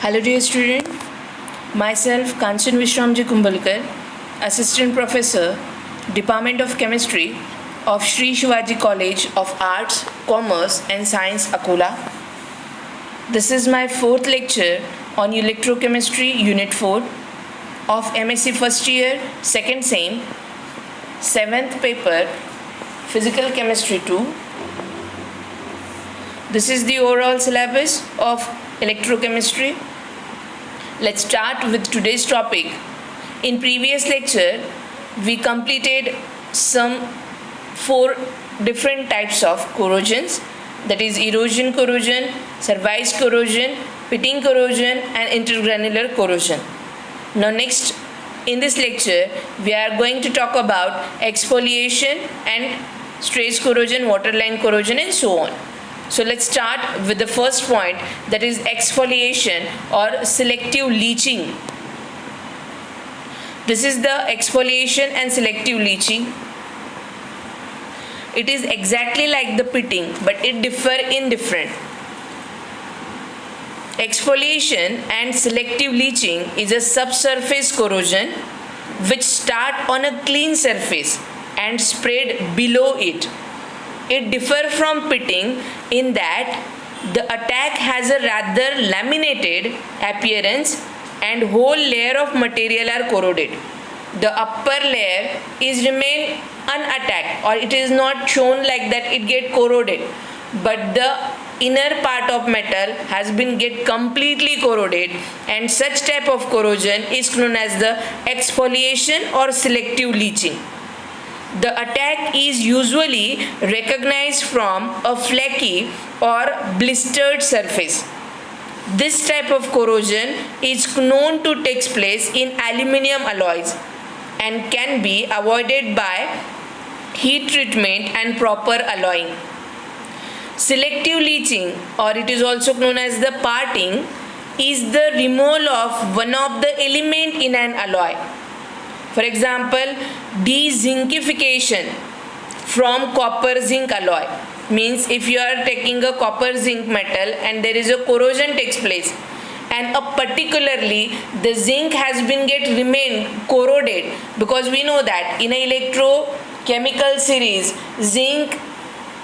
Hello dear student, myself Kanchan Vishramji Kumbalkar, Assistant Professor, Department of Chemistry of Sri Shivaji College of Arts, Commerce and Science, Akola. This is my fourth lecture on Electrochemistry Unit 4 of MSc first year, second sem, seventh paper, Physical Chemistry 2. This is the overall syllabus of electrochemistry. Let's start with today's topic. In previous lecture, we completed some 4 different types of corrosions, that is erosion corrosion, service corrosion, pitting corrosion and intergranular corrosion. Now next, in this lecture, we are going to talk about exfoliation and stress corrosion, waterline corrosion and so on. So let's start with the first point, that is exfoliation or selective leaching. This is the exfoliation and selective leaching. It is exactly like the pitting, but it differ in different. Exfoliation and selective leaching is a subsurface corrosion which start on a clean surface and spread below it. It differs from pitting in that the attack has a rather laminated appearance and whole layer of material are corroded. The upper layer is remain unattacked, or it is not shown like that it get corroded, but the inner part of metal has been get completely corroded, and such type of corrosion is known as the exfoliation or selective leaching. The attack is usually recognized from a flaky or blistered surface. This type of corrosion is known to take place in aluminium alloys and can be avoided by heat treatment and proper alloying. Selective leaching, or it is also known as the parting, is the removal of one of the element in an alloy. For example, dezincification from copper zinc alloy means if you are taking a copper zinc metal and there is a corrosion takes place, and particularly the zinc has been remained corroded, because we know that in a electrochemical series zinc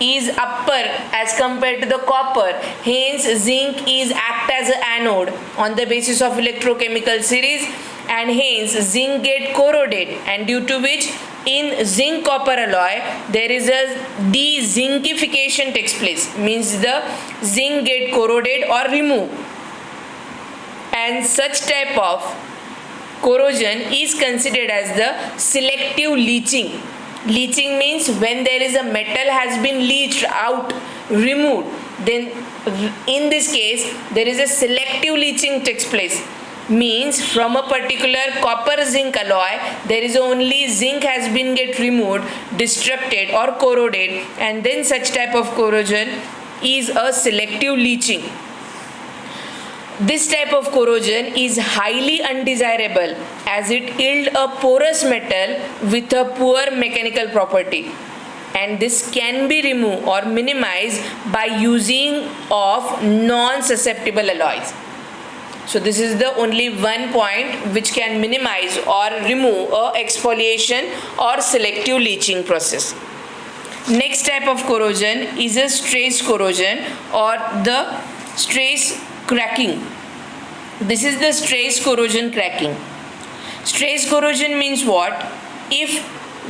is upper as compared to the copper, hence zinc is act as an anode on the basis of electrochemical series, and hence zinc get corroded, and due to which in zinc copper alloy there is a dezincification takes place, means the zinc get corroded or removed, and such type of corrosion is considered as the selective leaching. Leaching means when there is a metal has been leached out, removed, then in this case there is a selective leaching takes place, means from a particular copper zinc alloy there is only zinc has been get removed, destructed or corroded, and then such type of corrosion is a selective leaching. This type of corrosion is highly undesirable as it yields a porous metal with a poor mechanical property, and this can be removed or minimized by using of non-susceptible alloys. So this is the only one point which can minimize or remove a exfoliation or selective leaching process. Next type of corrosion is a stress corrosion or the stress cracking. This is the stress corrosion cracking. Stress corrosion means what? If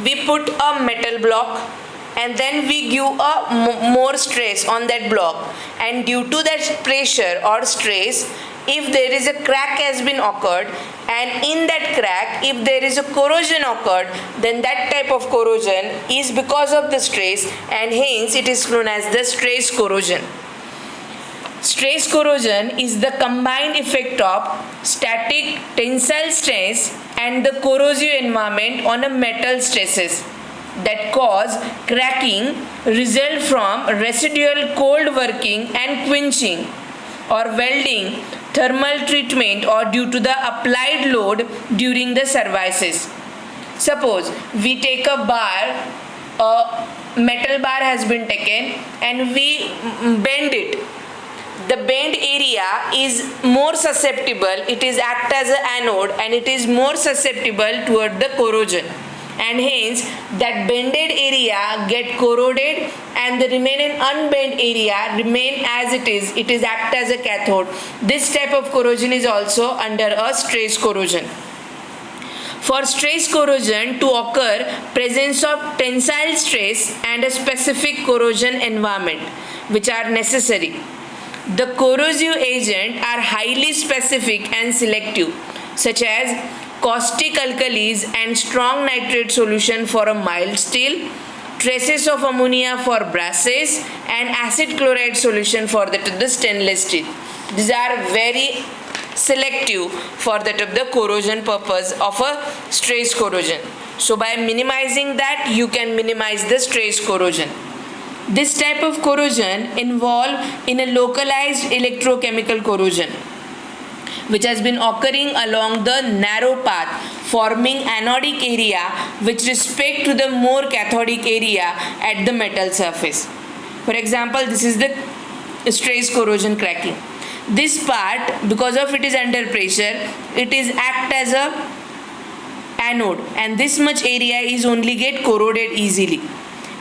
we put a metal block and then we give a more stress on that block, and due to that pressure or stress, if there is a crack has been occurred, and in that crack if there is a corrosion occurred, then that type of corrosion is because of the stress, and hence it is known as the stress corrosion. Stress corrosion is the combined effect of static tensile stress and the corrosive environment on a metal stresses that cause cracking, result from residual cold working and quenching or welding, thermal treatment, or due to the applied load during the services. Suppose we take a bar, a metal bar has been taken and we bend it. the bent area is more susceptible, it is act as an anode and it is more susceptible toward the corrosion, and hence that bended area get corroded and the remaining unbent area remain as it is act as a cathode. This type of corrosion is also under a stress corrosion. For stress corrosion to occur, presence of tensile stress and a specific corrosion environment which are necessary. The corrosive agents are highly specific and selective, such as caustic alkalis and strong nitrate solution for a mild steel, traces of ammonia for brasses, and acid chloride solution for the stainless steel. These are very selective for that of the corrosion purpose of a stress corrosion. So by minimizing that, you can minimize the stress corrosion. This type of corrosion involve in a localized electrochemical corrosion which has been occurring along the narrow path, forming anodic area with respect to the more cathodic area at the metal surface. For example, this is the stress corrosion cracking. This part, because of it is under pressure, it is act as a anode, and this much area is only get corroded easily.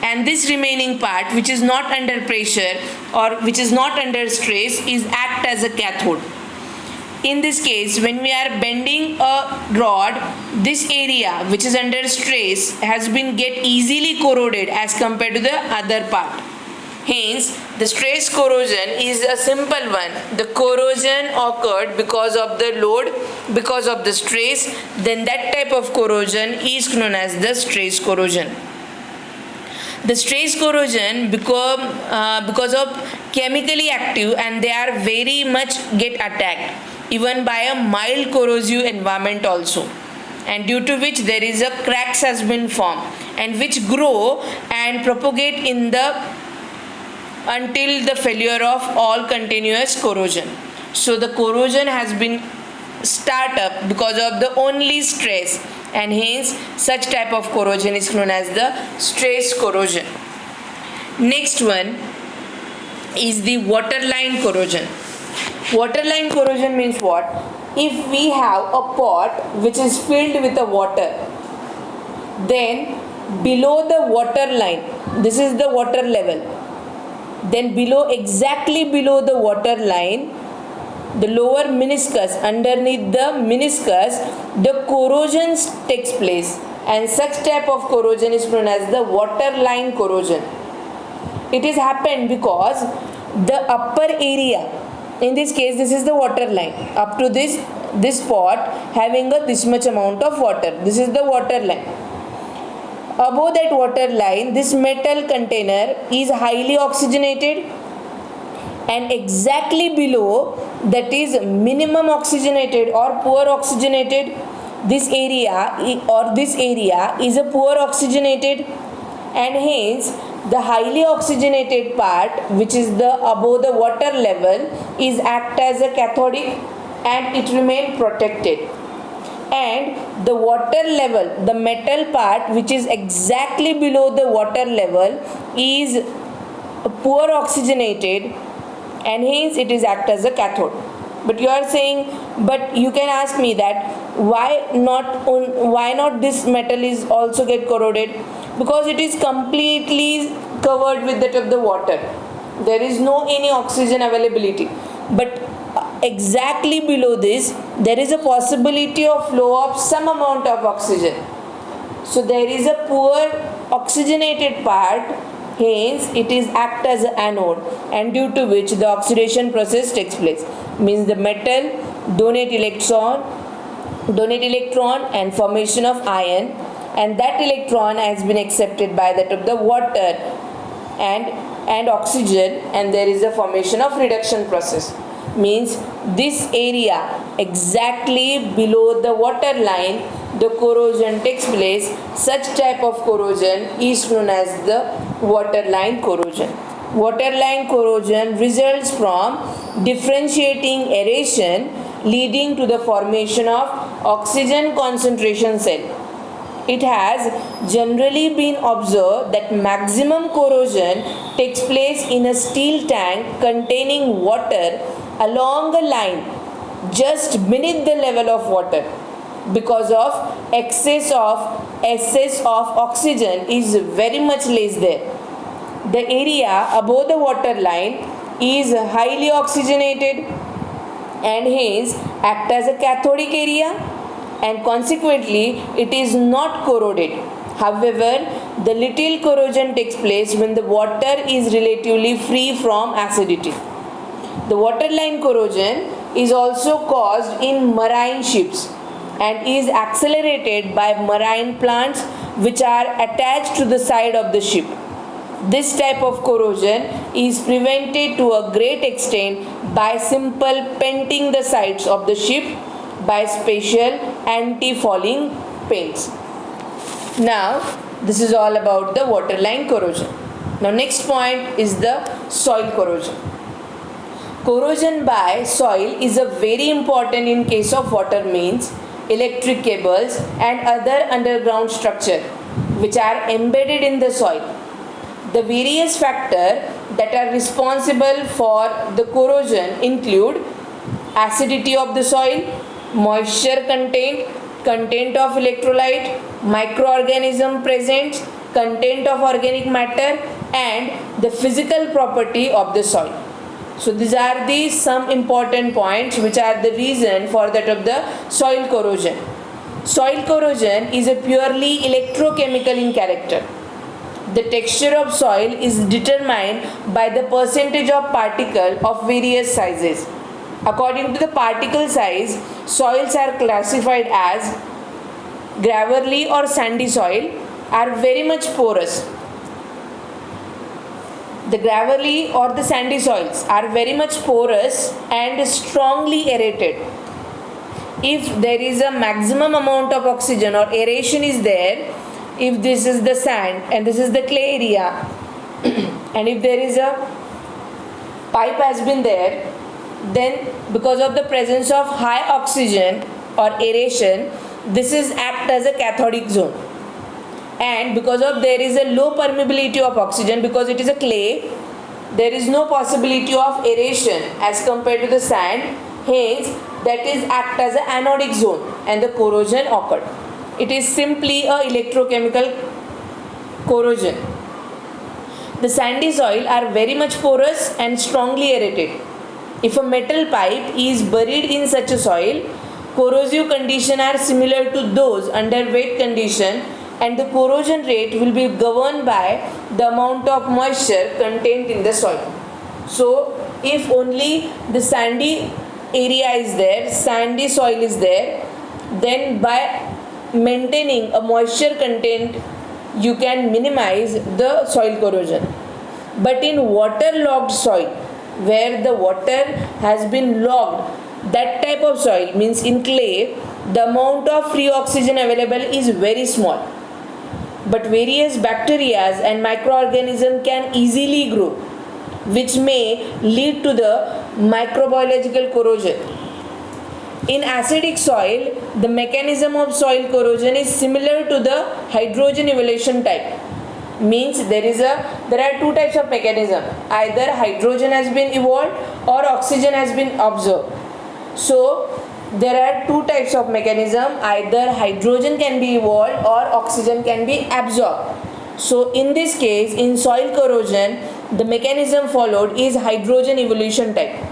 And this remaining part, which is not under pressure or which is not under stress, is act as a cathode. In this case, when we are bending a rod, this area which is under stress has been get easily corroded as compared to the other part. Hence, the stress corrosion is a simple one. The corrosion occurred because of the load, because of the stress, then that type of corrosion is known as the stress corrosion. The stress corrosion because of chemically active and they are very much get attacked even by a mild corrosive environment also, and due to which there is a cracks has been formed and which grow and propagate in the until the failure of all continuous corrosion. So the corrosion has been start up because of the only stress, and hence such type of corrosion is known as the stress corrosion. Next one is the waterline corrosion. Waterline corrosion means what? If we have a pot which is filled with the water, then below the water line, this is the water level, then exactly below the water line, the lower meniscus, underneath the meniscus, the corrosion takes place, and such type of corrosion is known as the waterline corrosion. It is happened because the upper area, in this case this is the water line, up to this pot having this much amount of water, this is the water line. Above that water line, this metal container is highly oxygenated, and exactly below, that is minimum oxygenated or poor oxygenated, this area is a poor oxygenated, and hence the highly oxygenated part, which is the above the water level, is act as a cathodic and it remain protected. And the water level, the metal part which is exactly below the water level, is poor oxygenated, and hence it is act as a cathode. But you are saying, but you can ask me that why not this metal is also get corroded? Because it is completely covered with that of the water. There is no any oxygen availability. But exactly below this, there is a possibility of flow of some amount of oxygen. So there is a poor oxygenated part, hence it is act as an anode, and due to which the oxidation process takes place. Means the metal donate electron and formation of ion, and that electron has been accepted by that of the water and oxygen, and there is a formation of reduction process. Means this area exactly below the water line, the corrosion takes place. Such type of corrosion is known as the waterline corrosion. Waterline corrosion results from differentiating aeration leading to the formation of oxygen concentration cell. it has generally been observed that maximum corrosion takes place in a steel tank containing water along a line just beneath the level of water because of excess of oxygen is very much less there. The area above the water line is highly oxygenated and hence act as a cathodic area, and consequently it is not corroded. However, the little corrosion takes place when the water is relatively free from acidity. The waterline corrosion is also caused in marine ships and is accelerated by marine plants which are attached to the side of the ship. This type of corrosion is prevented to a great extent by simple painting the sides of the ship by special anti-fouling paints. Now, this is all about the waterline corrosion. Now, next point is the soil corrosion. Corrosion by soil is a very important in case of water mains, electric cables and other underground structure which are embedded in the soil. The various factors that are responsible for the corrosion include acidity of the soil, moisture content, content of electrolyte, microorganism present, content of organic matter and the physical property of the soil. So these are the some important points which are the reason for that of the soil corrosion. Soil corrosion is a purely electrochemical in character. The texture of soil is determined by the percentage of particle of various sizes. According to the particle size, soils are classified as gravelly or sandy soil are very much porous. The gravelly or the sandy soils are very much porous and strongly aerated. If there is a maximum amount of oxygen or aeration is there, if this is the sand and this is the clay area and if there is a pipe has been there, then because of the presence of high oxygen or aeration, this is act as a cathodic zone. And because of there is a low permeability of oxygen, because it is a clay, there is no possibility of aeration as compared to the sand, hence that is act as an anodic zone and the corrosion occurred. It is simply a electrochemical corrosion. The sandy soil are very much porous and strongly aerated. If a metal pipe is buried in such a soil, corrosive conditions are similar to those under wet condition and the corrosion rate will be governed by the amount of moisture contained in the soil. So, if only the sandy area is there, sandy soil is there, then by maintaining a moisture content, you can minimize the soil corrosion. But in waterlogged soil, where the water has been logged, that type of soil means in clay, the amount of free oxygen available is very small. But various bacteria and microorganisms can easily grow, which may lead to the microbiological corrosion. In acidic soil, the mechanism of soil corrosion is similar to the hydrogen evolution type. Means there are two types of mechanism. Either hydrogen has been evolved or oxygen has been observed. So there are two types of mechanism. Either hydrogen can be evolved or oxygen can be absorbed. So in this case, in soil corrosion, the mechanism followed is hydrogen evolution type.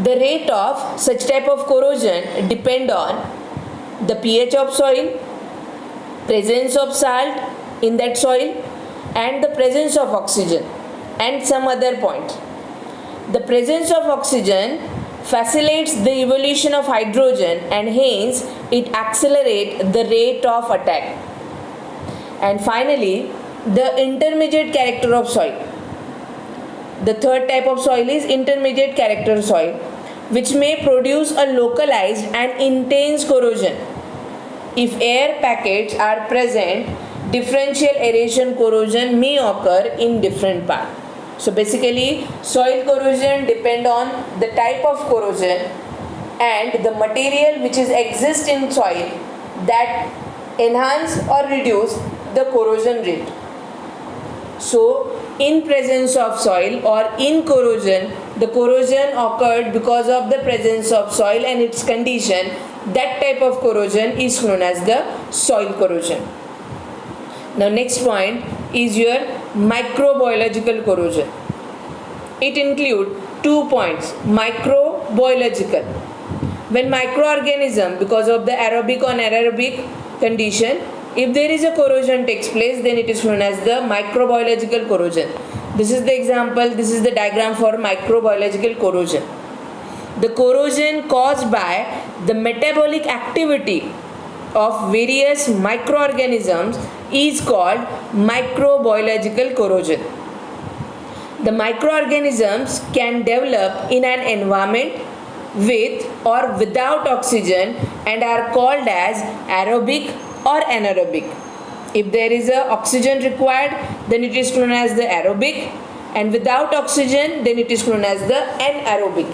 The rate of such type of corrosion depend on the pH of soil, presence of salt in that soil and the presence of oxygen and some other points. The presence of oxygen facilitates the evolution of hydrogen and hence it accelerates the rate of attack. And finally, the intermediate character of soil. The third type of soil is intermediate character soil, which may produce a localized and intense corrosion. If air packets are present, differential aeration corrosion may occur in different parts. So basically, soil corrosion depend on the type of corrosion and the material which is exist in soil that enhance or reduce the corrosion rate. So, in presence of soil or in corrosion, the corrosion occurred because of the presence of soil and its condition. That type of corrosion is known as the soil corrosion. Now, next point is your microbiological corrosion. It includes 2 points. Microbiological. When microorganism, because of the aerobic or anaerobic condition, if there is a corrosion takes place, then it is known as the microbiological corrosion. This is the example, this is the diagram for microbiological corrosion. The corrosion caused by the metabolic activity of various microorganisms is called microbiological corrosion. The microorganisms can develop in an environment with or without oxygen and are called as aerobic or anaerobic. If there is a oxygen required, then it is known as the aerobic, and without oxygen, then it is known as the anaerobic.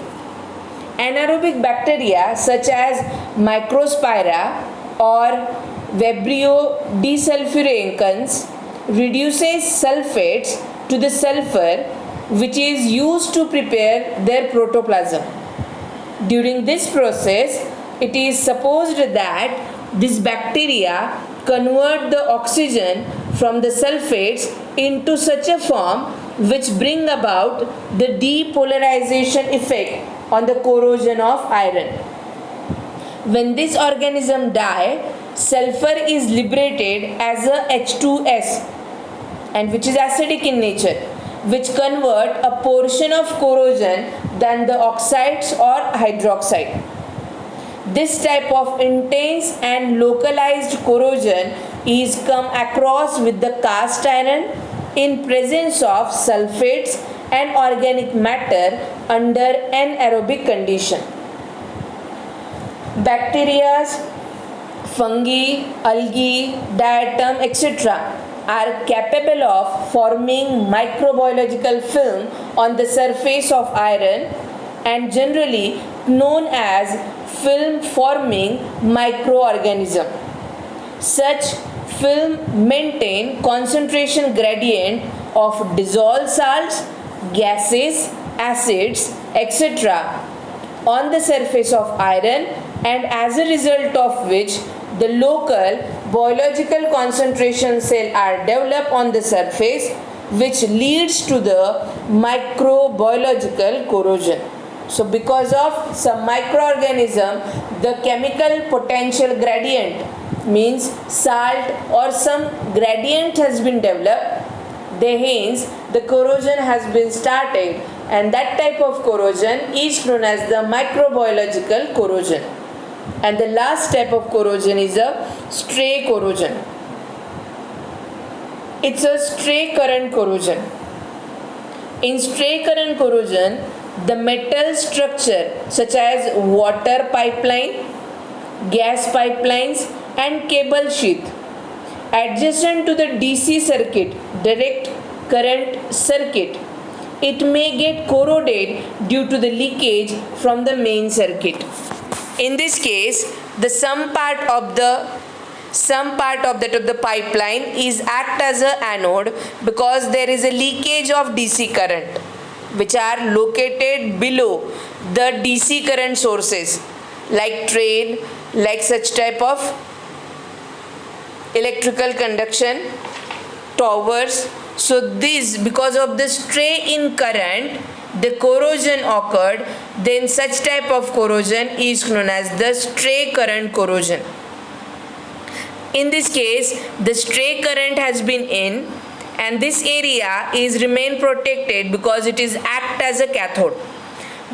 Anaerobic bacteria such as Microspira or Vibrio desulfurencans reduces sulfates to the sulfur which is used to prepare their protoplasm. During this process, it is supposed that this bacteria convert the oxygen from the sulfates into such a form which bring about the depolarization effect on the corrosion of iron. When this organism die, sulfur is liberated as a H2S, and which is acidic in nature, which convert a portion of corrosion than the oxides or hydroxide. This type of intense and localized corrosion is come across with the cast iron in presence of sulfates and organic matter under anaerobic condition. Bacteria, fungi, algae, diatom, etc. are capable of forming microbiological film on the surface of iron and generally known as film forming microorganism. Such film maintain concentration gradient of dissolved salts, gases, acids, etc. on the surface of iron, and as a result of which the local biological concentration cell are developed on the surface, which leads to the microbiological corrosion. So because of some microorganism, the chemical potential gradient means salt or some gradient has been developed, hence the corrosion has been started, and that type of corrosion is known as the microbiological corrosion. And the last type of corrosion is a stray corrosion. It's a stray current corrosion. In stray current corrosion, the metal structure such as water pipeline, gas pipelines and cable sheath adjacent to the DC circuit, direct current circuit, it may get corroded due to the leakage from the main circuit. In this case, the some part of the pipeline is act as a anode because there is a leakage of DC current which are located below the DC current sources like train, like such type of electrical conduction, towers. So this, because of the stray in current, the corrosion occurred, then such type of corrosion is known as the stray current corrosion. In this case, the stray current has been in and this area is remain protected because it is act as a cathode.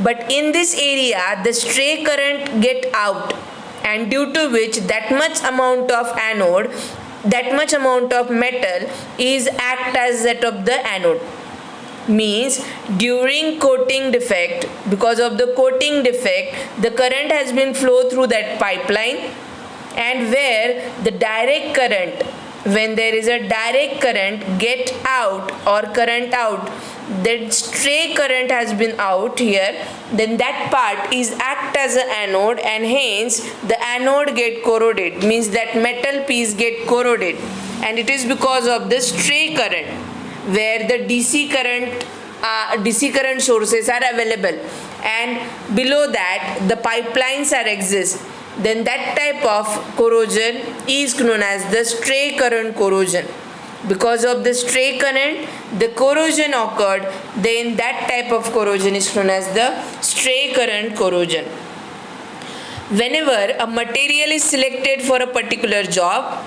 But in this area, the stray current get out, and due to which that much amount of anode, that much amount of metal is act as that of the anode. Means during coating defect, because of the coating defect, the current has been flow through that pipeline, and where the direct current, when there is a direct current get out or current out, then stray current has been out here, then that part is act as an anode, and hence the anode get corroded, means that metal piece get corroded, and it is because of the stray current where the DC current sources are available, and below that the pipelines are exist, then that type of corrosion is known as the stray current corrosion. Because of the stray current the corrosion occurred, then that type of corrosion is known as the stray current corrosion. Whenever a material is selected for a particular job,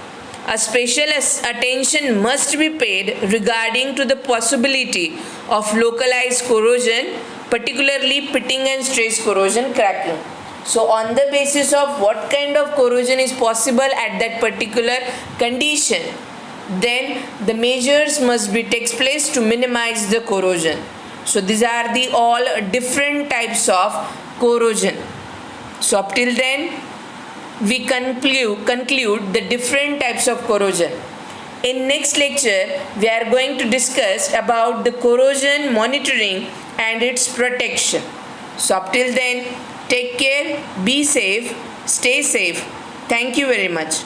a special attention must be paid regarding to the possibility of localized corrosion, particularly pitting and stress corrosion cracking. So on the basis of what kind of corrosion is possible at that particular condition, then the measures must be takes place to minimize the corrosion. So these are the all different types of corrosion. So up till then we conclude the different types of corrosion. In next lecture we are going to discuss about the corrosion monitoring and its protection. So up till then, take care, be safe, stay safe. Thank you very much.